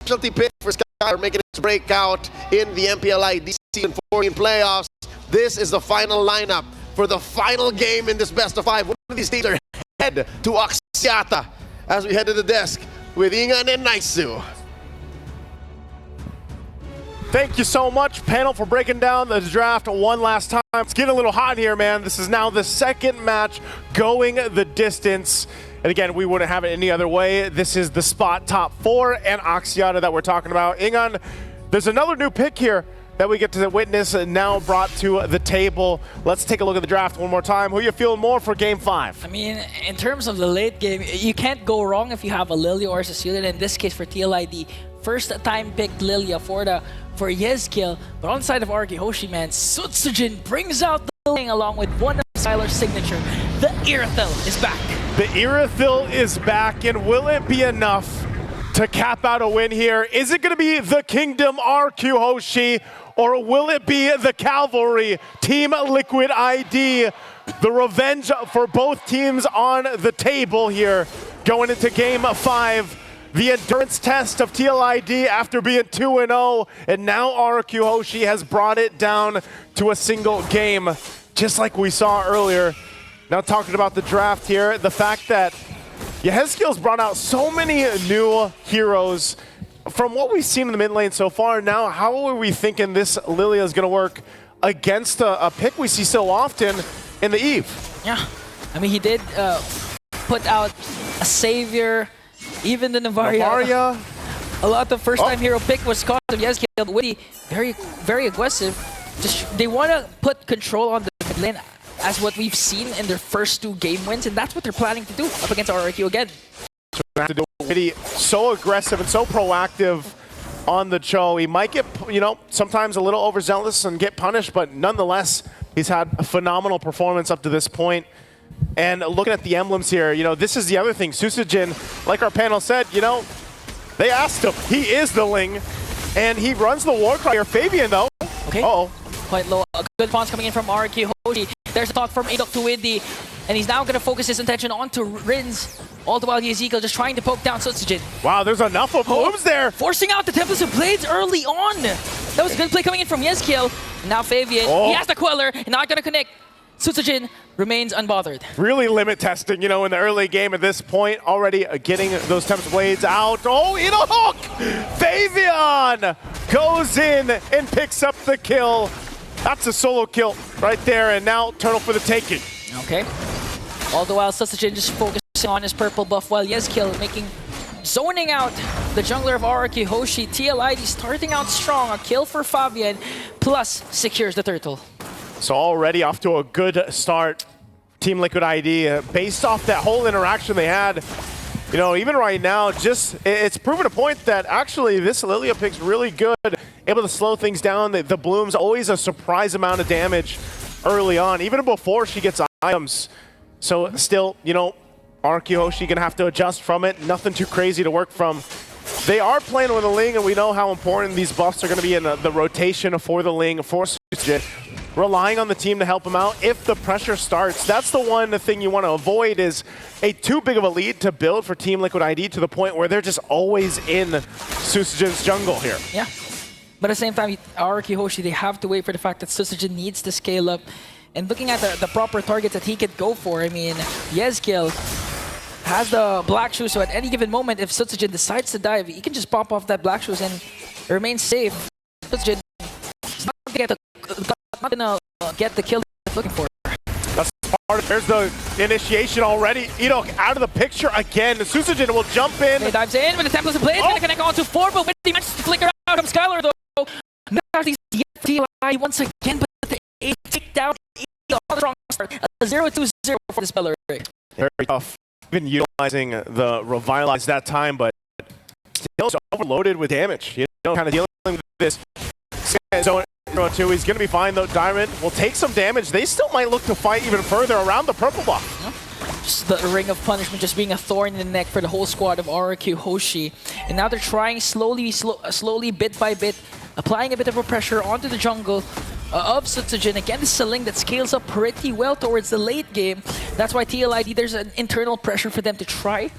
specialty pick for Skyler, making its breakout in the MPLID Season 14 playoffs. This is the final lineup for the final game in this best of 5. One of these teams are head to Axiata as we head to the desk with Ingan and Naisu. Thank you so much, panel, for breaking down the draft one last time. It's getting a little hot here, man. This is now the second match going the distance. And again, we wouldn't have it any other way. This is the spot top 4 and Axiata that we're talking about. Ingan, there's another new pick here that we get to witness now brought to the table. Let's take a look at the draft one more time. Who are you feeling more for Game 5? I mean, in terms of the late game, you can't go wrong if you have a Lilia or a Cecilia. In this case, for TLID, first time picked Lilia for Yezkiel. But on the side of RRQ Hoshi, man, Sutsujin brings out the ling along with one of Skyler's signature. The Irithil is back. The Irithil is back, and will it be enough to cap out a win here? Is it going to be the Kingdom RRQ Hoshi, or will it be the Cavalry Team Liquid ID? The revenge for both teams on the table here going into Game 5. The endurance test of TLID after being 2-0, and now RRQ Hoshi has brought it down to a single game, just like we saw earlier. Now talking about the draft here, the fact that Yehezkiel's brought out so many new heroes. From what we've seen in the mid lane so far, now how are we thinking this Lilia is going to work against a pick we see so often in the Eve? Yeah, I mean, he did put out a Savior, even the Navaria. A lot of first-time hero pick was cost of Yezkiel. Witty, very aggressive. Just they want to put control on the mid lane as what we've seen in their first 2 game wins, and that's what they're planning to do up against RRQ again. Witty, so aggressive and so proactive on the Cho. He might get, sometimes a little overzealous and get punished, but nonetheless, he's had a phenomenal performance up to this point. And looking at the emblems here, this is the other thing. Sutsujin, like our panel said, they asked him. He is the Ling, and he runs the Warcry here. Fabian, though. Okay. Uh-oh. Quite low. A good response coming in from RRQ Hoshi. There's a talk from Adok to Widdy, and he's now going to focus his attention onto Rins. All the while, Yezkiel just trying to poke down Sutsujin. Wow, there's enough of blooms there. Forcing out the Tempest of Blades early on. That was a good play coming in from Yezkiel. Now Fabian, he has the Queller, not going to connect. Sutsujin remains unbothered. Really limit testing, in the early game at this point. Already getting those Tempest Blades out. Oh, in a hook! Fabian goes in and picks up the kill. That's a solo kill right there, and now Turtle for the taking. Okay. All the while, Sutsujin just focusing on his purple buff, while Yezkiel zoning out the jungler of RRQ Hoshi. TLID starting out strong. A kill for Fabian, plus secures the turtle. So already off to a good start, Team Liquid ID, based off that whole interaction they had. Even right now, it's proven a point that actually this Lilia pick's really good, able to slow things down. The bloom's always a surprise amount of damage early on, even before she gets items. So still, RRQ Hoshi gonna have to adjust from it. Nothing too crazy to work from. They are playing with a Ling, and we know how important these buffs are gonna be in the rotation for the Ling, for Sutsujin. Relying on the team to help him out if the pressure starts. That's the one thing you want to avoid, is a too big of a lead to build for Team Liquid ID to the point where they're just always in Sutsujin's jungle here. Yeah, but at the same time, RRQ Hoshi, they have to wait for the fact that Sutsujin needs to scale up. And looking at the proper targets that he could go for, I mean, Yezkiel has the Black Shoes, so at any given moment, if Sutsujin decides to dive, he can just pop off that Black Shoes and remain safe. Sutsujin is not gonna get the kill he's looking for. That's part of, there's the initiation already. Edok out of the picture again. Sutsujin will jump in. He dives in with the Tempest of Blades, gonna connect onto 4, but Widdy manages to flicker out of Skyler though. Not these TLI once again, but the 8 take down strong start. A 0-2-0 for the speller. Very tough. Been utilizing the Revitalize that time, but still overloaded with damage. Kind of dealing with this. So 0-2, he's going to be fine though. Diamond will take some damage. They still might look to fight even further around the purple buff. Just the Ring of Punishment just being a thorn in the neck for the whole squad of RRQ Hoshi. And now they're trying slowly, bit by bit, applying a bit of a pressure onto the jungle of Sutsujin. Again, this is a Ling that scales up pretty well towards the late game. That's why TLID, there's an internal pressure for them to try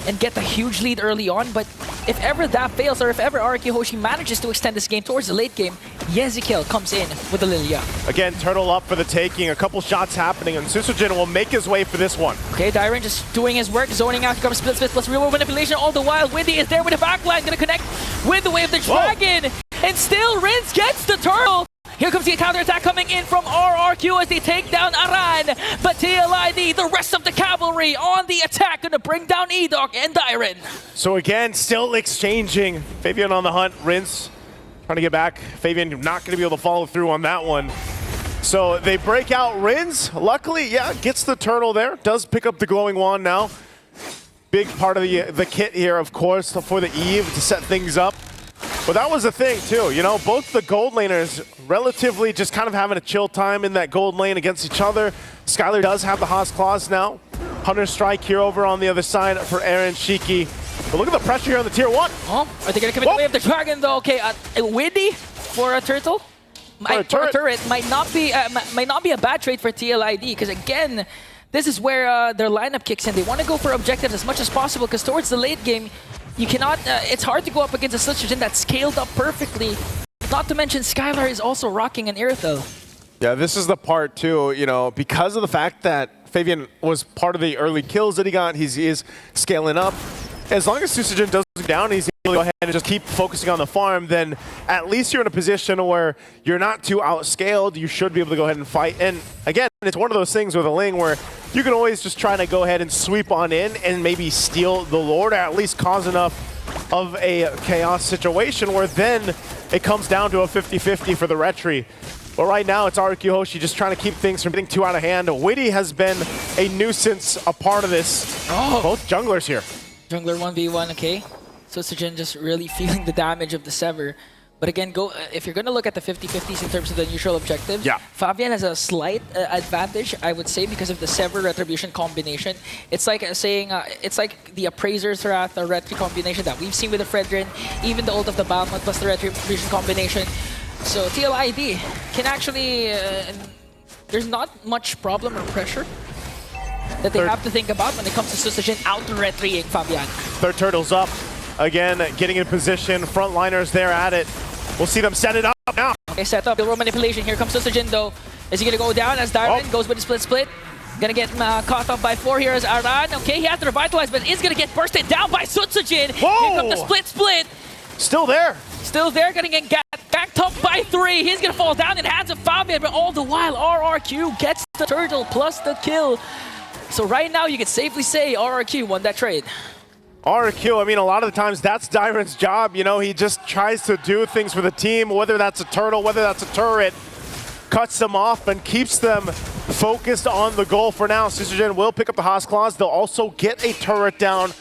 and get a huge lead early on, but if ever that fails, or if ever RRQ Hoshi manages to extend this game towards the late game, Yezikiel comes in with the Lilia. Again, Turtle up for the taking, a couple shots happening, and Susujin will make his way for this one. Okay, Dyron just doing his work, zoning out, comes split plus real manipulation all the while. Windy is there with the backline, gonna connect with the Wave of the Dragon, and still Rins gets the turtle. Here comes the counter-attack coming in from RRQ as they take down Aran. But TLID, the rest of the cavalry on the attack, gonna bring down Edok and Dyron. So again, still exchanging. Fabian on the hunt, Rinse trying to get back. Fabian not gonna be able to follow through on that one. So they break out Rins. Luckily, yeah, gets the turtle there. Does pick up the glowing wand now. Big part of the kit here, of course, for the Eve to set things up. But that was the thing too, you know, both the gold laners relatively just kind of having a chill time in that gold lane against each other. Skylar does have the Haas Claws now. Hunter Strike here over on the other side for Aaron Shiki. But look at the pressure here on the tier 1. Oh, are they gonna commit the Wave of the Dragon though? Okay, Windy for a turtle? For a turret might not be a bad trade for TLID, because again, this is where their lineup kicks in. They want to go for objectives as much as possible, because towards the late game, you cannot, it's hard to go up against a Slitchogen that's scaled up perfectly. Not to mention, Skylar is also rocking an Irithel. Yeah, this is the part too, you know, because of the fact that Fabian was part of the early kills that he got, he is scaling up. As long as Susujin doesn't go down, he's able to go ahead and just keep focusing on the farm, then at least you're in a position where you're not too outscaled, you should be able to go ahead and fight. And again, it's one of those things with a Ling where you can always just try to go ahead and sweep on in and maybe steal the Lord, or at least cause enough of a chaos situation where then it comes down to a 50-50 for the Retri. But right now, it's RRQ Hoshi just trying to keep things from getting too out of hand. Witty has been a nuisance, a part of this. Oh. Both junglers here. Jungler 1v1, okay. Susujin just really feeling the damage of the Sever. But again, if you're going to look at the 50-50s in terms of the neutral objectives, yeah. Fabian has a slight advantage, I would say, because of the Sever Retribution combination. It's like saying, it's like the Appraiser's Wrath or Retri combination that we've seen with the Fredrin, even the ult of the Balmond plus the Retribution combination. So TLID can actually, there's not much problem or pressure that they have to think about when it comes to Susujin out-retrying Fabian. Third turtle's up. Again, getting in position. Frontliners there at it. We'll see them set it up now. Okay, set up. Roll manipulation. Here comes Susujin though. Is he gonna go down as Darwin goes with the split? Gonna get caught up by 4 here as Aran. Okay, he has to revitalize, but is gonna get bursted down by Susujin. Whoa! Here comes the split. Still there. Still there, gonna get backed up by 3. He's gonna fall down in hands of Fabian, but all the while RRQ gets the turtle plus the kill. So right now you can safely say RRQ won that trade. RRQ, I mean, a lot of the times that's Dyron's job. You know, he just tries to do things for the team, whether that's a turtle, whether that's a turret, cuts them off and keeps them focused on the goal for now. Susujin will pick up the Haas Claws. They'll also get a turret down.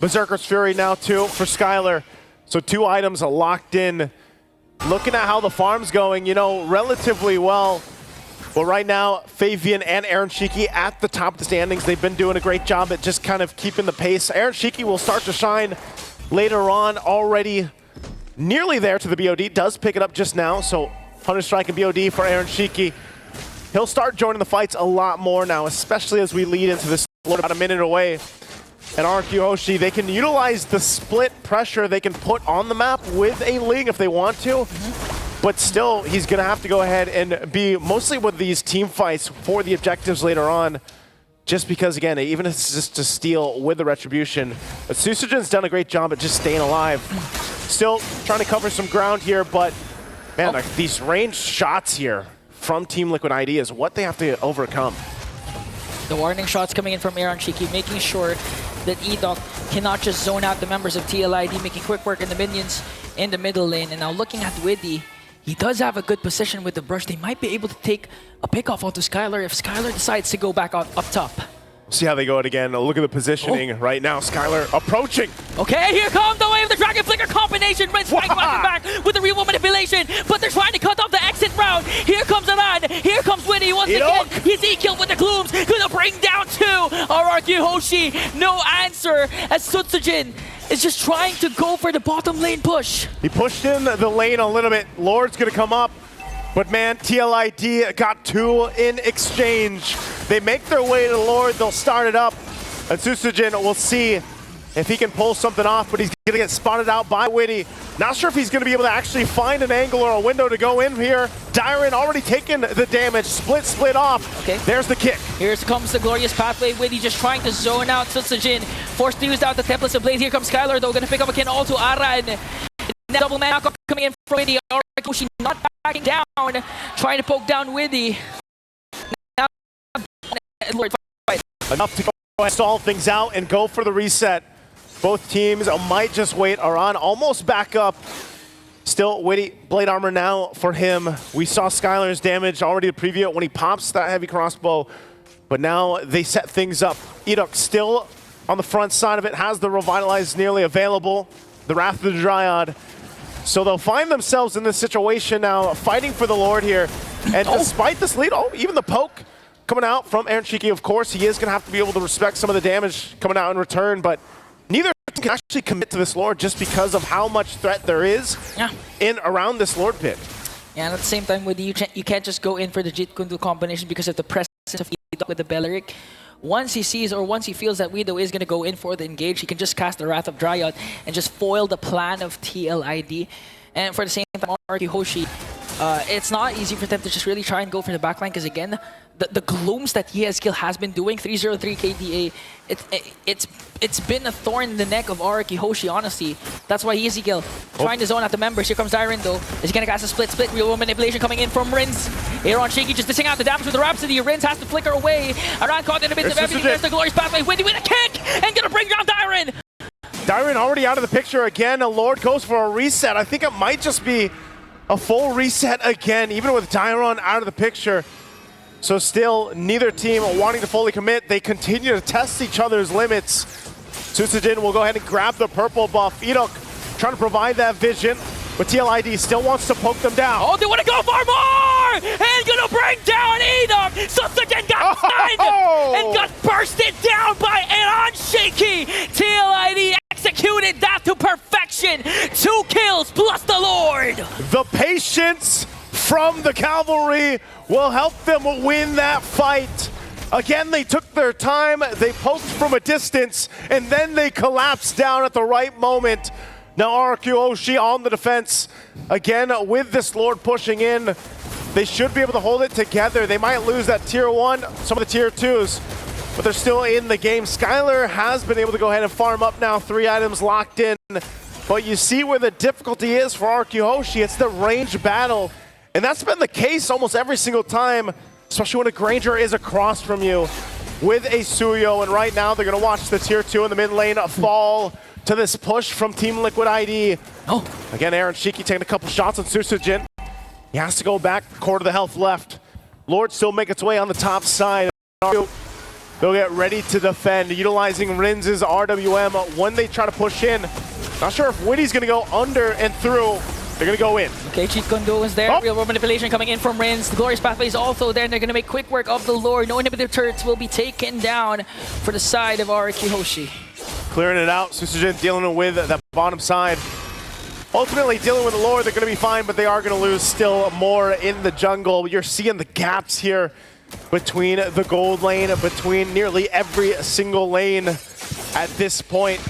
Berserker's Fury now too for Skylar. So 2 items locked in. Looking at how the farm's going, you know, relatively well. Well, right now, Fabian and Aaron Shiki at the top of the standings. They've been doing a great job at just kind of keeping the pace. Aaron Shiki will start to shine later on, already nearly there to the BOD. Does pick it up just now, so Hunter Strike and BOD for Aaron Shiki. He'll start joining the fights a lot more now, especially as we lead into this about a minute away. And RRQ Hoshi, they can utilize the split pressure they can put on the map with a Ling if they want to. But still, he's going to have to go ahead and be mostly with these team fights for the objectives later on. Just because, again, even if it's just to steal with the Retribution. But Susujin's done a great job at just staying alive. Still trying to cover some ground here, but man, like, these ranged shots here from Team Liquid ID is what they have to overcome. The warning shots coming in from Aaron Shiki, making sure that Edok cannot just zone out the members of TLID, making quick work in the minions in the middle lane. And now looking at Widdy, he does have a good position with the brush. They might be able to take a pickoff onto Skylar if Skylar decides to go back up top. See how they go it again. Look at the positioning right now. Skylar approaching. Okay, here comes the Wave of the Dragon Flicker combination. Red Spike back with the real manipulation, but they're trying to cut off the exit route. Here comes Aran. Here comes Winnie once again. He's E-killed with the glooms. Gonna bring down 2. RRQ Hoshi, no answer as Susujin is just trying to go for the bottom lane push. He pushed in the lane a little bit. Lord's gonna come up. But man, TLID got 2 in exchange. They make their way to Lord, they'll start it up. And Susujin will see if he can pull something off, but he's going to get spotted out by Witty. Not sure if he's going to be able to actually find an angle or a window to go in here. Dyron already taken the damage. Split off. Okay. There's the kick. Here comes the glorious pathway. Witty just trying to zone out Sutsujin. Forced to use out the Templates of Blade. Here comes Skylar though. Going to pick up again all to Aran. Double man coming in from Witty. RRQ not backing down. Trying to poke down Witty. Now, Lord, enough to go ahead, stall things out and go for the reset. Both teams might just wait. Aran almost back up. Still, Witty, blade armor now for him. We saw Skylar's damage already to preview it when he pops that heavy crossbow. But now they set things up. Edok still on the front side of it, has the Revitalize nearly available. The Wrath of the Dryad. So they'll find themselves in this situation now, fighting for the Lord here. And despite this lead, even the poke coming out from Aaron Shiki, of course, he is going to have to be able to respect some of the damage coming out in return, but neither can actually commit to this Lord just because of how much threat there is in around this Lord pit. Yeah, and at the same time, with you can't just go in for the Jeet Kundu combination because of the presence of Edok with the Belleric. Once he sees or once he feels that Widow is going to go in for the engage, he can just cast the Wrath of Dryad and just foil the plan of TLID. And for the same time, RRQ Hoshi, it's not easy for them to just really try and go for the backline because again, the glooms that Yeskill has been doing, 303 KDA, it's been a thorn in the neck of RRQ Hoshi, honestly. That's why Yeskill trying to zone out the members. Here comes Dyron though. Is he gonna cast a split? Real world manipulation coming in from Rins. Here on Shiki just dishing out the damage with the Rhapsody. Rins has to flicker away. Aran caught in a bit of everything. There's the glorious pathway. Witty with a kick and gonna bring down Dyron. Dyron already out of the picture again. A Lord goes for a reset. I think it might just be a full reset again, even with Dyron out of the picture. So still, neither team wanting to fully commit. They continue to test each other's limits. Susujin will go ahead and grab the purple buff. Edok trying to provide that vision, but TLID still wants to poke them down. Oh, they want to go for more! And gonna bring down Edok! Susujin got stunned and got bursted down by Aaron Shaky! TLID executed that to perfection! 2 kills plus the Lord! The patience from the Cavalry will help them win that fight. Again, they took their time, they poked from a distance, and then they collapsed down at the right moment. Now RRQ Hoshi on the defense. Again, with this Lord pushing in, they should be able to hold it together. They might lose that tier 1, some of the tier 2s, but they're still in the game. Skylar has been able to go ahead and farm up now, 3 items locked in. But you see where the difficulty is for RRQ Hoshi. It's the range battle. And that's been the case almost every single time, especially when a Granger is across from you with a Suyo. And right now, they're going to watch the tier 2 in the mid lane fall to this push from Team Liquid ID. Again, Aaron Shiki taking a couple shots on Susujin. He has to go back, quarter of the health left. Lord still make its way on the top side. They'll get ready to defend, utilizing Rin's RWM when they try to push in. Not sure if Witty's going to go under and through. They're going to go in. Okay, Cheat Kondo is there. Real world manipulation coming in from Rins. The Glorious Pathway is also there, and they're going to make quick work of the Lord. No inhibitor turrets will be taken down for the side of RRQ Hoshi. Clearing it out. Susujin dealing with that bottom side. Ultimately, dealing with the Lord, they're going to be fine, but they are going to lose still more in the jungle. You're seeing the gaps here between the gold lane, between nearly every single lane at this point.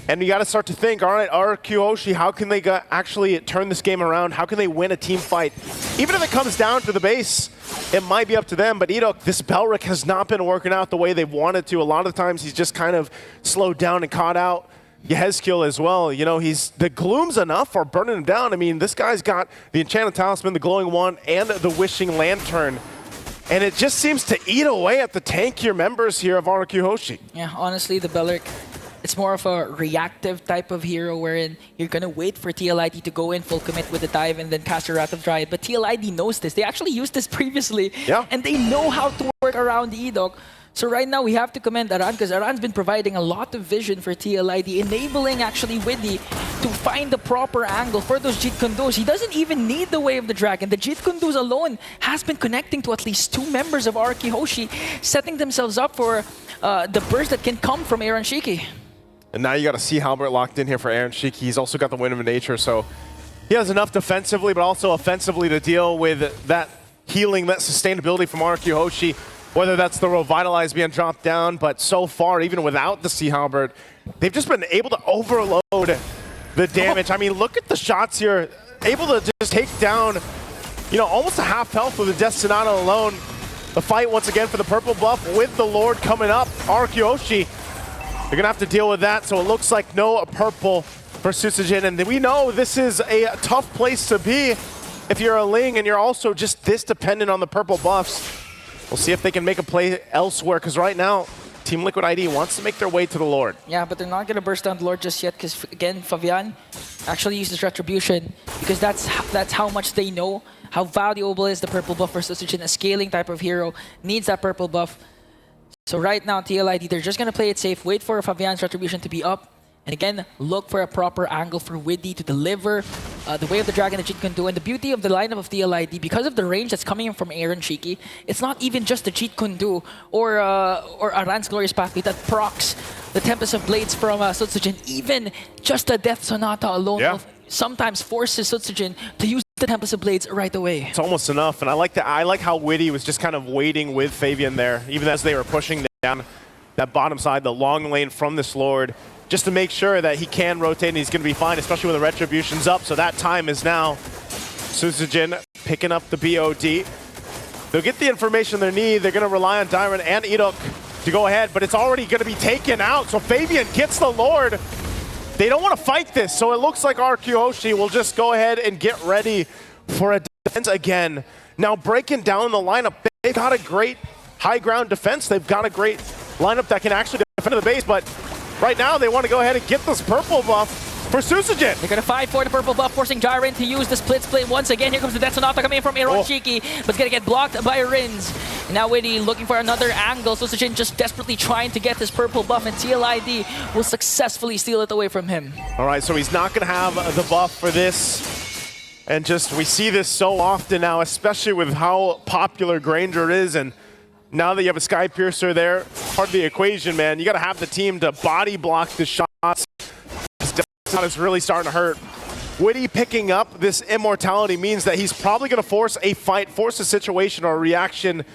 And you got to start to think, all right, RRQ Hoshi, how can they actually turn this game around? How can they win a team fight? Even if it comes down to the base, it might be up to them. But Edok, this Belleric has not been working out the way they wanted to. A lot of the times he's just kind of slowed down and caught out. Yeskill as well. You know, the Gloom's enough for burning him down. I mean, this guy's got the Enchanted Talisman, the Glowing Wand, and the Wishing Lantern. And it just seems to eat away at the tankier members here of RRQ Hoshi. Yeah, honestly, the Belleric, it's more of a reactive type of hero wherein you're going to wait for TLID to go in full commit with the dive and then cast a Wrath of Dryad. But TLID knows this. They actually used this previously. Yeah. And they know how to work around Edok. So right now we have to commend Aran because Aran's been providing a lot of vision for TLID, enabling actually Witty to find the proper angle for those Jeet Kundos. He doesn't even need the Way of the Dragon. The Jeet Kundos alone has been connecting to at least 2 members of RRQ Hoshi, setting themselves up for the burst that can come from Aaron Shiki. And now you got to see Halbert locked in here for Aaron Shiki. He's also got the Wind of Nature, so he has enough defensively, but also offensively to deal with that healing, that sustainability from RRQ Hoshi. whether that's the Revitalize being dropped down, but so far, even without the Sea Halberd, they've just been able to overload the damage. I mean, look at the shots here. Able to just take down, you know, almost a half health with the Death Sonata alone. The fight once again for the purple buff with the Lord coming up. RRQ Hoshi, they're going to have to deal with that, so it looks like no purple for Susujin. And we know this is a tough place to be if you're a Ling and you're also just this dependent on the purple buffs. We'll see if they can make a play elsewhere, because right now, Team Liquid ID wants to make their way to the Lord. Yeah, but they're not going to burst down the Lord just yet, because again, Fabian actually uses Retribution, because that's how much they know how valuable is the purple buff for Susujin. A scaling type of hero needs that purple buff. So right now, TLID, they're just going to play it safe, wait for Fabian's Retribution to be up, and again, look for a proper angle for Widdy to deliver the Way of the Dragon that Cheat can do. And the beauty of the lineup of TLID, because of the range that's coming from Aaron Cheeky, it's not even just the Cheat can do or Aran's Glorious Pathway that procs the Tempest of Blades from Sutsujin. Even just the Death Sonata alone will sometimes forces Sutsujin to use the Tempest of Blades right away. It's almost enough, and I like how Widdy was just kind of waiting with Fabian there, even as they were pushing down that bottom side, the long lane from this Lord, just to make sure that he can rotate and he's going to be fine, especially when the Retribution's up. So that time is now. Susujin picking up the BOD. They'll get the information they need. They're going to rely on Dairon and Edok to go ahead, but it's already going to be taken out. So Fabian gets the Lord. They don't want to fight this, so it looks like RRQ Hoshi will just go ahead and get ready for a defense again. Now breaking down the lineup, they've got a great high ground defense. They've got a great lineup that can actually defend the base, but right now, they want to go ahead and get this purple buff for Susujin. They're going to fight for the purple buff, forcing Jiren to use the split once again. Here comes the Death Sonata coming in from Aaron Cheeky, but it's going to get blocked by Rins. And now Widdy looking for another angle. Susujin just desperately trying to get this purple buff, and TLID will successfully steal it away from him. All right, so he's not going to have the buff for this. And just, we see this so often now, especially with how popular Granger is. And now that you have a Sky Piercer there, part of the equation, man, you got to have the team to body block the shots. It's really starting to hurt. Widdy picking up this immortality means that he's probably going to force a fight, force a situation or a reaction,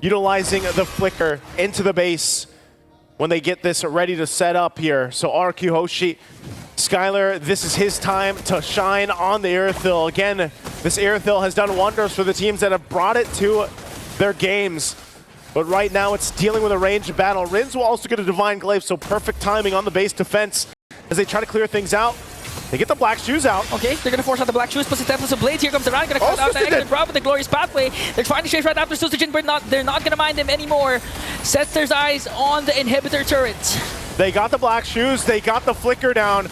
utilizing the flicker into the base when they get this ready to set up here. So RRQ Hoshi, Skylar, this is his time to shine on the Irithyll. Again, this Irithyll has done wonders for the teams that have brought it to their games. But right now, it's dealing with a ranged battle. Rins will also get a Divine Glaive, so perfect timing on the base defense as they try to clear things out. They get the black shoes out. Okay, they're going to force out the black shoes, plus the Tempest of Blades. Here comes the Ryan, going to cut out the exit drop with the Glorious Pathway. They're trying to chase right after Susujin, but they're not going to mind him anymore. Sets their eyes on the inhibitor turret. They got the black shoes, they got the flicker down.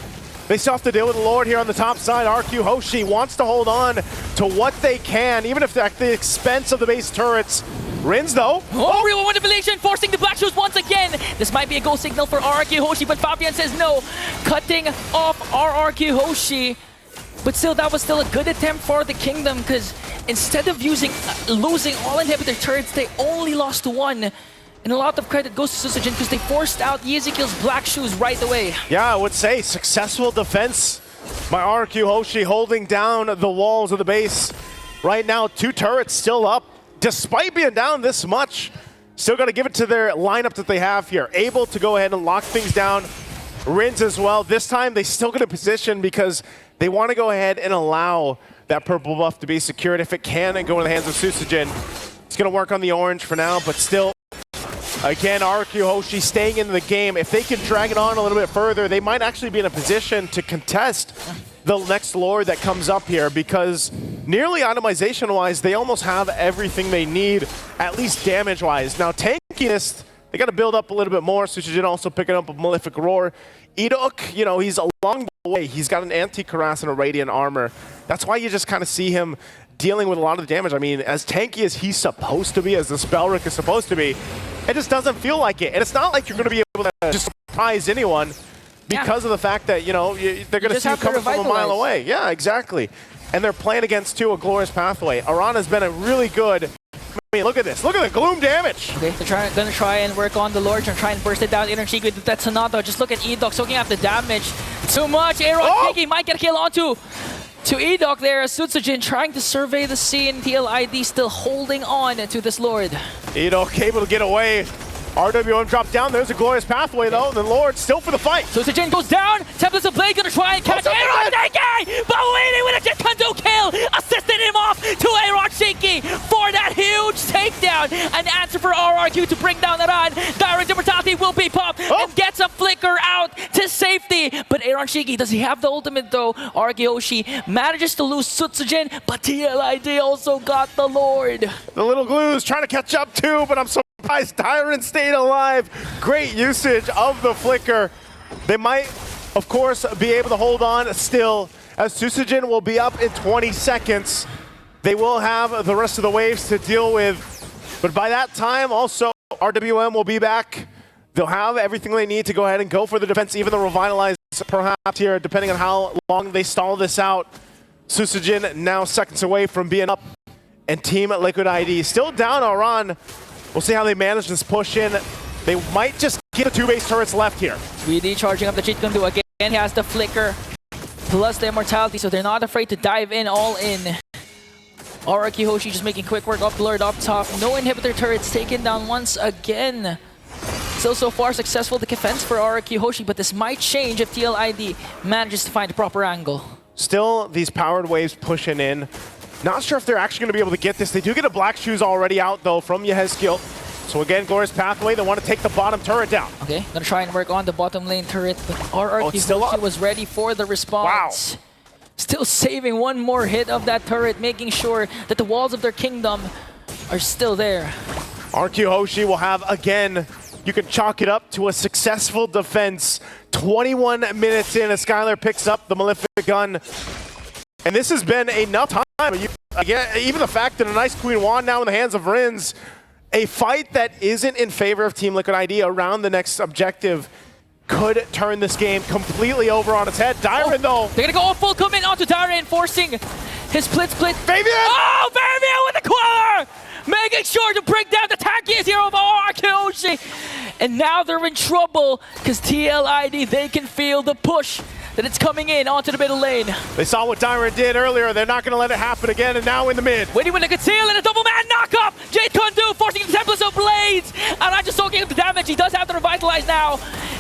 They still have to deal with the Lord here on the top side. RRQ Hoshi wants to hold on to what they can, even if at the expense of the base turrets. Rins though. Oh, real manipulation, forcing the black shoes once again. This might be a go signal for RRQ Hoshi, but Fabian says no. Cutting off RRQ Hoshi. But still, that was still a good attempt for the Kingdom, because instead of losing all inhibitor turrets, they only lost one. And a lot of credit goes to Susujin because they forced out Ezekiel's black shoes right away. Yeah, I would say successful defense by RRQ Hoshi, holding down the walls of the base. Right now, 2 turrets still up. Despite being down this much, still got to give it to their lineup that they have here. Able to go ahead and lock things down. Rins as well. This time, they still get a position because they want to go ahead and allow that purple buff to be secured if it can and go in the hands of Susujin. It's going to work on the orange for now, but still, again, RRQ Hoshi staying in the game. If they can drag it on a little bit further, they might actually be in a position to contest the next Lord that comes up here, because nearly itemization-wise, they almost have everything they need, at least damage-wise. Now, tankiness, they got to build up a little bit more. Susujin also picking up a Malefic Roar. Edok, you know, he's a long way. He's got an anti-Cuirass and a Radiant Armor. That's why you just kind of see him dealing with a lot of the damage. I mean, as tanky as he's supposed to be, as the Spellrick is supposed to be, it just doesn't feel like it. And it's not like you're going to be able to just surprise anyone because of the fact that, you know, they're going to see you coming from a mile away. Yeah, exactly. And they're playing against, too, a Glorious Pathway. Aran has been a really good... I mean, look at this. Look at the Gloom damage. Okay, they're going to try and work on the Lord and try and burst it down. Energy with that Sonata. Just look at Edok soaking up the damage. Too much. Aaron Cheeky might get a kill onto to Edok there. Sutsujin trying to survey the scene. TLID still holding on to this Lord. Edok able to get away. RWM dropped down. There's a glorious pathway though. And the Lord still for the fight. Sutsujin goes down. Templates of Blade gonna try and catch RRQ, but waiting with a Jet Kondo kill. Assisted him off to RRQ for that huge takedown. An answer for RRQ to bring down the run. Direct immortality will be popped and gets a flicker out to safety. But RRQ, does he have the ultimate though? RRQ manages to lose Sutsujin, but TLID also got the Lord. The little glue's trying to catch up too, but I'm so surprised Tyron stayed alive. Great usage of the flicker. They might, of course, be able to hold on still, as Sutsujin will be up in 20 seconds. They will have the rest of the waves to deal with, but by that time, also, RWM will be back. They'll have everything they need to go ahead and go for the defense, even the revitalize perhaps here, depending on how long they stall this out. Sutsujin now seconds away from being up, and Team Liquid ID still down a run. We'll see how they manage this push in. They might just get the 2 base turrets left here. 3D charging up the Cheat Gundu again. He has the flicker plus the immortality, so they're not afraid to dive in all in. RRQ Hoshi just making quick work of the Lord up top. No inhibitor turrets taken down once again. Still so far successful defense for RRQ Hoshi, but this might change if TLID manages to find a proper angle. Still, these powered waves pushing in. Not sure if they're actually going to be able to get this. They do get a Black Shoes already out, though, from Yehezkiel. So again, glorious pathway. They want to take the bottom turret down. Okay, gonna try and work on the bottom lane turret, but RRQ was ready for the response. Wow. Still saving one more hit of that turret, making sure that the walls of their kingdom are still there. RQ Hoshi will have, again, you can chalk it up to a successful defense. 21 minutes in as Skylar picks up the Malefic gun. And this has been enough time. Again, even the fact that a nice Queen Wand now in the hands of Rins, a fight that isn't in favor of Team Liquid ID around the next objective could turn this game completely over on its head. Dyron, though. They're gonna go all full commit onto Dyron, forcing his split. Fabian! Oh, Fabian with the Queller! Making sure to break down the tankiest hero of RRQ. And now they're in trouble because TLID, they can feel the push that it's coming in onto the middle lane. They saw what Dyron did earlier. They're not going to let it happen again, and now in the mid. Waiting with a conceal and a double man knock-up. Jade Kundu forcing the Templates of Blades. And I'm just soaking up the damage. He does have to revitalize now.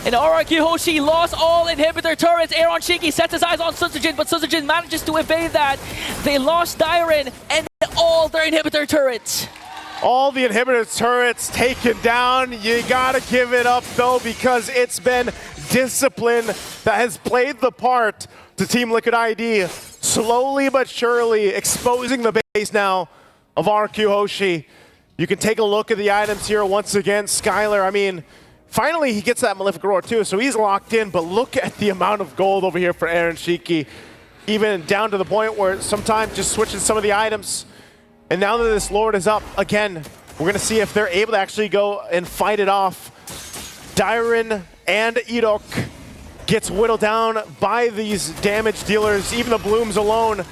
And RRQ Hoshi lost all inhibitor turrets. Aaron Shiki sets his eyes on Sutsujin, but Sutsujin manages to evade that. They lost Dyron and all their inhibitor turrets. All the inhibitor turrets taken down. You gotta give it up though, because it's been discipline that has played the part to Team Liquid ID, slowly but surely exposing the base now of RQ Hoshi. You can take a look at the items here once again. Skylar, I mean, finally he gets that Malefic Roar too, so he's locked in, but look at the amount of gold over here for Aaron Shiki, even down to the point where sometimes just switching some of the items. And now that this Lord is up, again, we're going to see if they're able to actually go and fight it off. Dyron and Edok gets whittled down by these damage dealers, even the Blooms alone.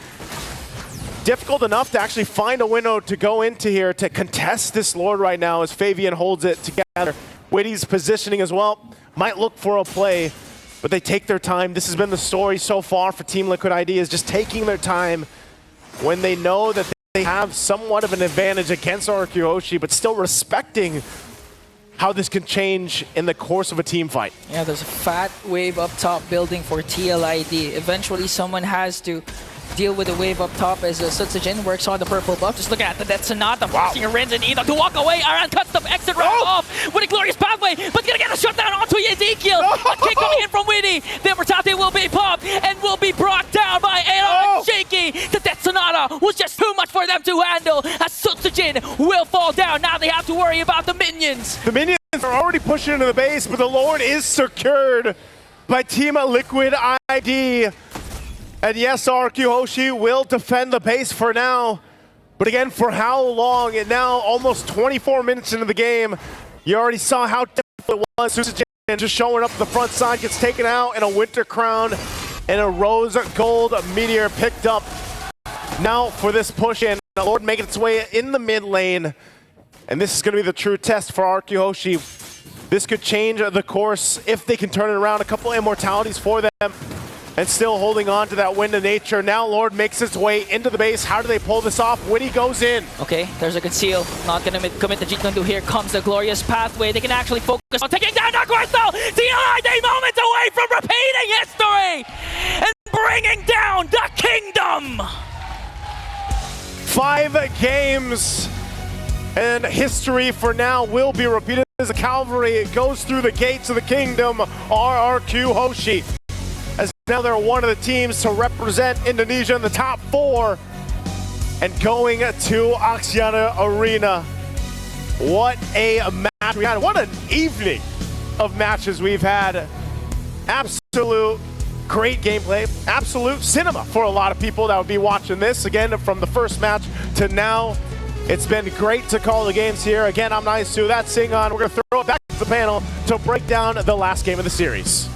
Difficult enough to actually find a window to go into here to contest this Lord right now as Fabian holds it together. Witty's positioning as well. Might look for a play, but they take their time. This has been the story so far for Team Liquid ID, is just taking their time when they know that they have somewhat of an advantage against RQ Hoshi, but still respecting how this can change in the course of a team fight. Yeah, there's a fat wave up top building for TLID. Eventually someone has to deal with the wave up top as Sutsujin works on the purple buff. Just look at that Sonata forcing Rins and Edok to walk away. Aran cuts the exit route off with a glorious pathway, but gonna get a shutdown onto Ezekiel. A kick coming in from Witty. The Immortality will be popped and will be brought down by Aaron Shaky. The Death Sonata was just too much for them to handle as Sutsujin will fall down. Now they have to worry about the minions. The minions are already pushing into the base, but the Lord is secured by Team Liquid ID. And yes, RQ Hoshi will defend the base for now. But again, for how long? And now almost 24 minutes into the game, you already saw how difficult it was. Sutsujin just showing up the front side, gets taken out, and a Winter Crown and a Rose Gold Meteor picked up. Now for this push in, the Lord making its way in the mid lane. And this is going to be the true test for RQ Hoshi. This could change the course if they can turn it around. A couple immortalities for them. and still holding on to that Wind of Nature. Now Lord makes its way into the base. How do they pull this off? Witty goes in. Okay, there's a conceal. Not gonna commit the Jeet Kune Do. Here comes the glorious pathway. They can actually focus on taking down the Crystal. TLID moments away from repeating history and bringing down the Kingdom. 5 games, and history for now will be repeated as the Cavalry goes through the gates of the Kingdom. RRQ Hoshi, as now they're one of the teams to represent Indonesia in the top 4 and going to Axiata Arena. What a match we had. What an evening of matches we've had. Absolute great gameplay, absolute cinema for a lot of people that would be watching this. Again, from the first match to now, it's been great to call the games here. Again, I'm Nice2, that's Singon. We're going to throw it back to the panel to break down the last game of the series.